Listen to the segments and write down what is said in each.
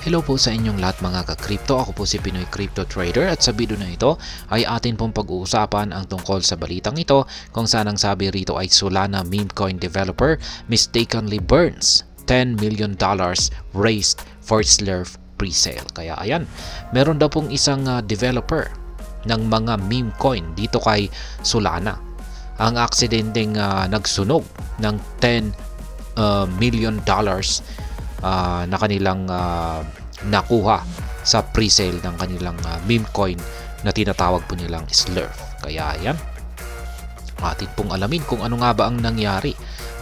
Hello po sa inyong lahat mga ka-crypto. Ako po si Pinoy Crypto Trader at sa video na ito ay atin pong pag-uusapan ang tungkol sa balitang ito kung saan ang sabi rito ay Solana meme coin developer mistakenly burns $10 million raised for Slurf presale. Kaya ayan, meron daw pong isang developer ng mga meme coin dito kay Solana. Ang aksidenteng nagsunog ng $10 million na kanilang nakuha sa presale ng kanilang meme coin na tinatawag po nilang Slurf. Kaya yan, atin pong alamin kung ano nga ba ang nangyari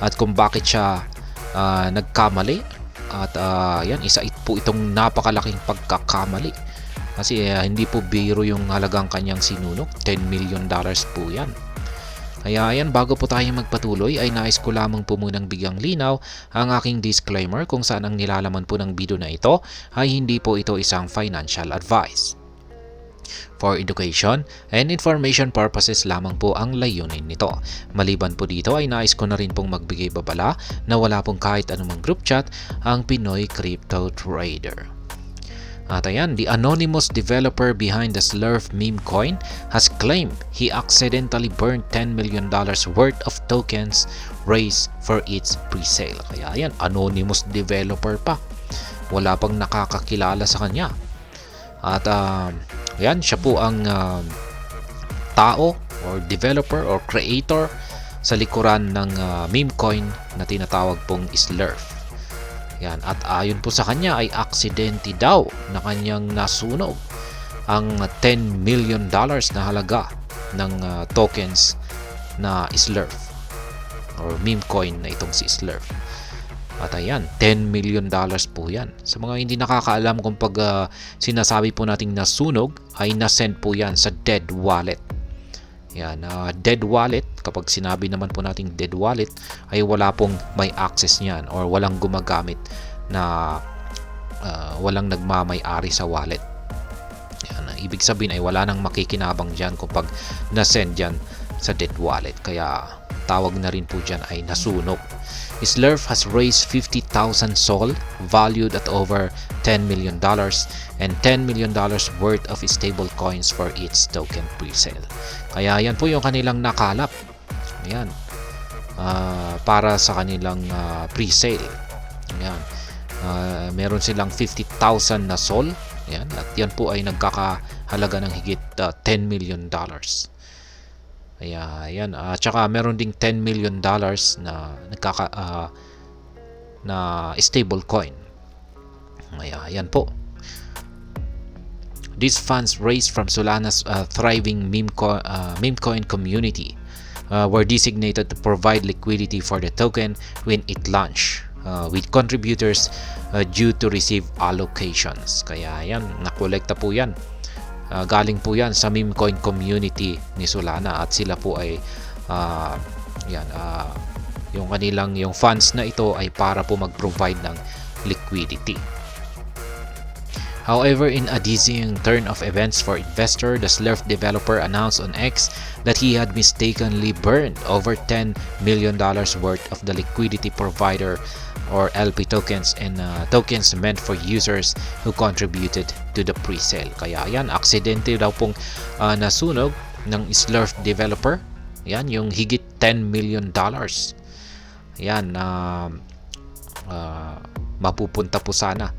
at kung bakit siya nagkamali. At yan, isa po itong napakalaking pagkakamali kasi hindi po biro yung halagang kanyang sinunog. $10 million po yan. Kaya ayan, bago po tayo magpatuloy ay nais ko lamang po munang bigyang linaw ang aking disclaimer kung saan ang nilalaman po ng video na ito ay hindi po ito isang financial advice. For education and information purposes lamang po ang layunin nito. Maliban po dito ay nais ko na rin pong magbigay babala na wala pong kahit anumang group chat ang Pinoy Crypto Trader. At ayan, the anonymous developer behind the Slurf meme coin has claimed he accidentally burned $10 million worth of tokens raised for its presale. Kaya ayan, anonymous developer pa. Wala pang nakakakilala sa kanya. At ayan, siya po ang tao or developer or creator sa likuran ng meme coin na tinatawag pong Slurf. Yan, at ayon po sa kanya ay aksidente daw na kanyang nasunog ang $10 million na halaga ng tokens na Slurf or meme coin na itong si Slurf. At ayan, $10 million po yan. Sa mga hindi nakakaalam kung pag sinasabi po nating nasunog ay nasend po yan sa dead wallet. Yan, dead wallet, kapag sinabi naman po nating dead wallet ay wala pong may access niyan or walang gumagamit na walang nagmamay-ari sa wallet. Yan, ibig sabihin ay wala nang makikinabang dyan kapag nasend dyan sa dead wallet. Kaya tawag na rin po dyan ay nasunog. Slurf has raised 50,000 SOL valued at over $10 million and $10 million worth of stable coins for its token presale. Kaya yan po yung kanilang nakalap. Ayan. Para sa kanilang presale. Ayan. Meron silang 50,000 na SOL. Ayan. At yan po ay nagkakahalaga ng higit $10 million. Kaya yan, tsaka meron ding $10 million na na stable coin. Kaya yan po. These funds raised from Solana's thriving meme coin community were designated to provide liquidity for the token when it launched, with contributors due to receive allocations. Kaya yan, nakolekta po yan. Galing po yan sa meme coin community ni Solana at sila po ay yung funds na ito ay para po mag-provide ng liquidity. However, in a dizzying turn of events for investor, the Slurf developer announced on X that he had mistakenly burned over $10 million worth of the liquidity provider or LP tokens and tokens meant for users who contributed to the presale. Kaya yan, aksidente daw pong nasunog ng Slurf developer. Yan, yung higit $10 million. Yan, mapupunta po sana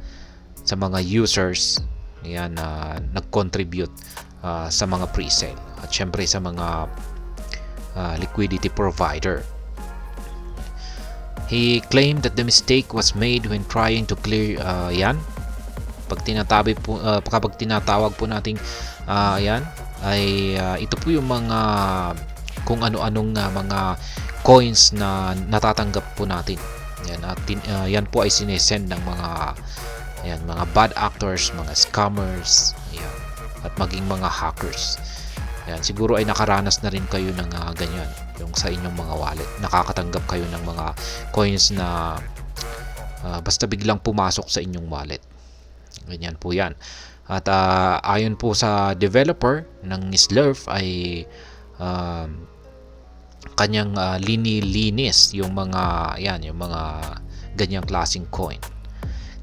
sa mga users yan na nag-contribute sa mga presale at syempre sa mga liquidity provider. He claimed that the mistake was made when trying to clear yan. Kapag tinatawag po nating yan ay ito po yung mga kung ano-anong mga coins na natatanggap po natin. Yan, yan po ay sinesend ng mga bad actors, mga scammers, yan, at maging mga hackers. Yan, siguro ay nakaranas na rin kayo ng ganyan yung sa inyong mga wallet. Nakakatanggap kayo ng mga coins na basta biglang pumasok sa inyong wallet. Ganyan po yan. At ayon po sa developer ng Slurf ay kanyang linilinis yung mga ganyang klaseng coin.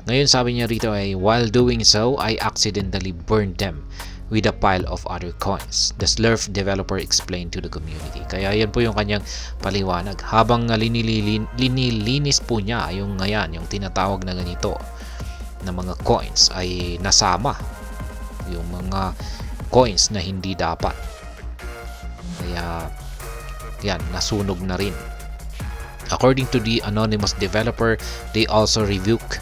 Ngayon sabi niya rito ay, while doing so, I accidentally burned them with a pile of other coins. The Slurf developer explained to the community. Kaya yan po yung kanyang paliwanag. Habang linilinis po niya yung ngayon, yung tinatawag na ganito na mga coins ay nasama yung mga coins na hindi dapat. Kaya yan, nasunog na rin. According to the anonymous developer, they also revoke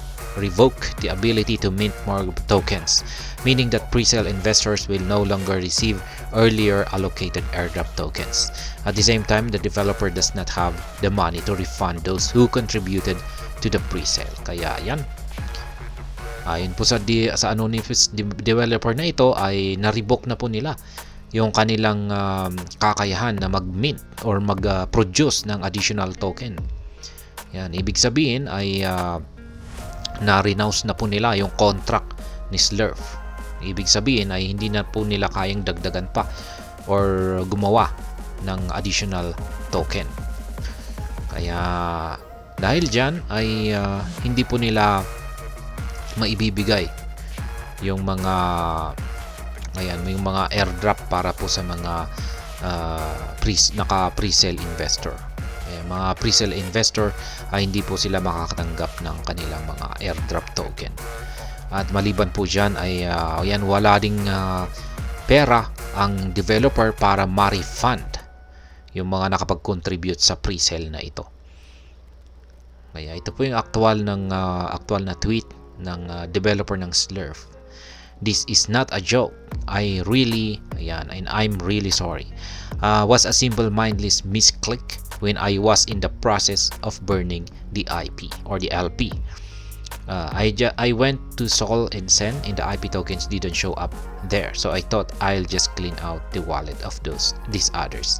the ability to mint more tokens, meaning that pre-sale investors will no longer receive earlier allocated airdrop tokens. At the same time, the developer does not have the money to refund those who contributed to the pre-sale. Kaya yan. Ayon po sa anonymous developer na ito ay na-revoke na po nila yung kanilang kakayahan na mag-mint or mag-produce ng additional token. Yan, ibig sabihin ay na-renounce na po nila yung contract ni Slurf. Ibig sabihin ay hindi na po nila kayang dagdagan pa or gumawa ng additional token. Kaya dahil dyan ay hindi po nila maibibigay yung mga yung mga airdrop para po sa mga naka-presale investor. Mga pre-sale investor ay hindi po sila makakatanggap ng kanilang mga airdrop token. At maliban po dyan ay wala ding pera ang developer para ma-refund yung mga nakapag-contribute sa pre-sale na ito. Kaya ito po yung actual na tweet ng developer ng Slurf. This is not a joke. I'm really sorry. Was a simple mindless misclick when I was in the process of burning the IP or the LP. I went to Sol and send, and the IP tokens didn't show up there. So I thought I'll just clean out the wallet of these others.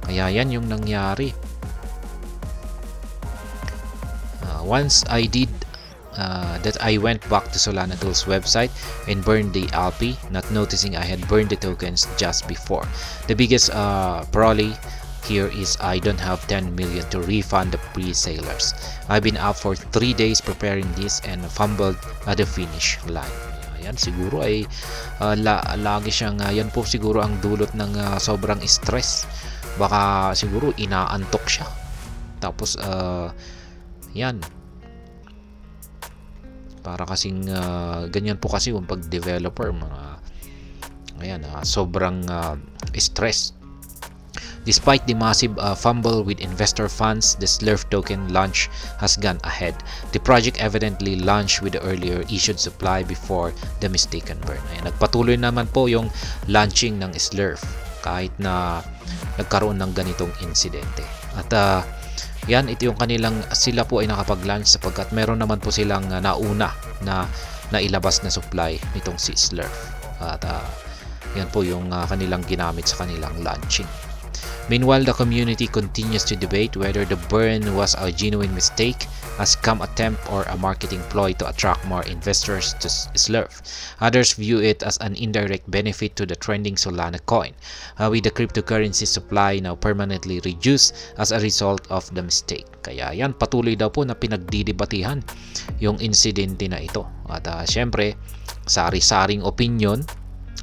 Kaya yan yung nangyari. Once I did that, I went back to Solana Tools website and burned the LP, not noticing I had burned the tokens just before. The biggest probably here is I don't have 10 million to refund the pre-salers. I've been up for 3 days preparing this and fumbled at the finish line. Ayan, siguro ay lagi siyang yan po siguro ang dulot ng sobrang stress. Baka siguro inaantok siya. Tapos yan, para kasing ganyan po kasi yung pag-developer, sobrang stress. Despite the massive fumble with investor funds, the Slurf token launch has gone ahead. The project evidently launched with the earlier issued supply before the mistaken burn. Ayan, nagpatuloy naman po yung launching ng Slurf kahit na nagkaroon ng ganitong insidente. At ito yung sila po ay nakapag-launch sapagkat meron naman po silang nauna na nailabas na supply nitong si Slurf. At yan po yung kanilang ginamit sa kanilang launching. Meanwhile, the community continues to debate whether the burn was a genuine mistake, a scam attempt, or a marketing ploy to attract more investors to Slurf. Others view it as an indirect benefit to the trending Solana coin, with the cryptocurrency supply now permanently reduced as a result of the mistake. Kaya yan, patuloy daw po na pinagdidebatihan yung insidente na ito. At syempre, sari-saring opinion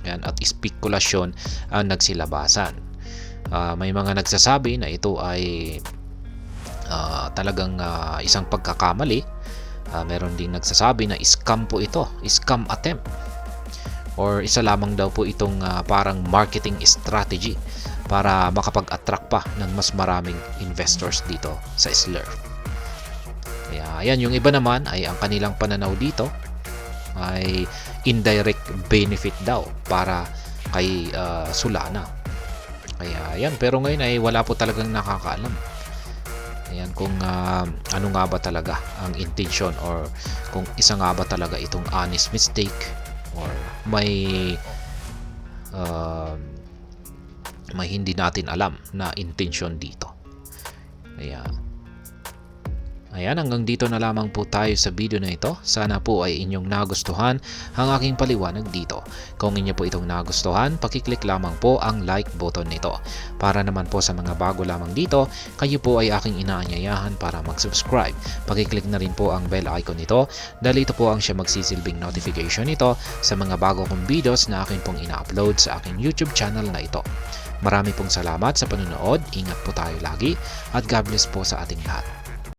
at spekulasyon ang nagsilabasan. May mga nagsasabi na ito ay talagang isang pagkakamali. Meron ding nagsasabi na scam po ito, scam attempt, or isa lamang daw po itong parang marketing strategy para makapag-attract pa ng mas maraming investors dito sa Slurf. Kaya ayan, yung iba naman ay ang kanilang pananaw dito ay indirect benefit daw para kay Solana. Kaya yan, pero ngayon ay wala po talagang nakakaalam. Ayan, kung ano nga ba talaga ang intention, or kung isa nga ba talaga itong honest mistake, or may hindi natin alam na intention dito. Kaya Ayan, hanggang dito na lamang po tayo sa video na ito. Sana po ay inyong nagustuhan ang aking paliwanag dito. Kung inyo po itong nagustuhan, pakiclick lamang po ang like button nito. Para naman po sa mga bago lamang dito, kayo po ay aking inaanyayahan para mag-subscribe. Pakiclick na rin po ang bell icon nito dahil ito po ang siya magsisilbing notification nito sa mga bago kong videos na akin pong ina-upload sa aking YouTube channel na ito. Marami pong salamat sa panonood, ingat po tayo lagi at God bless po sa ating lahat.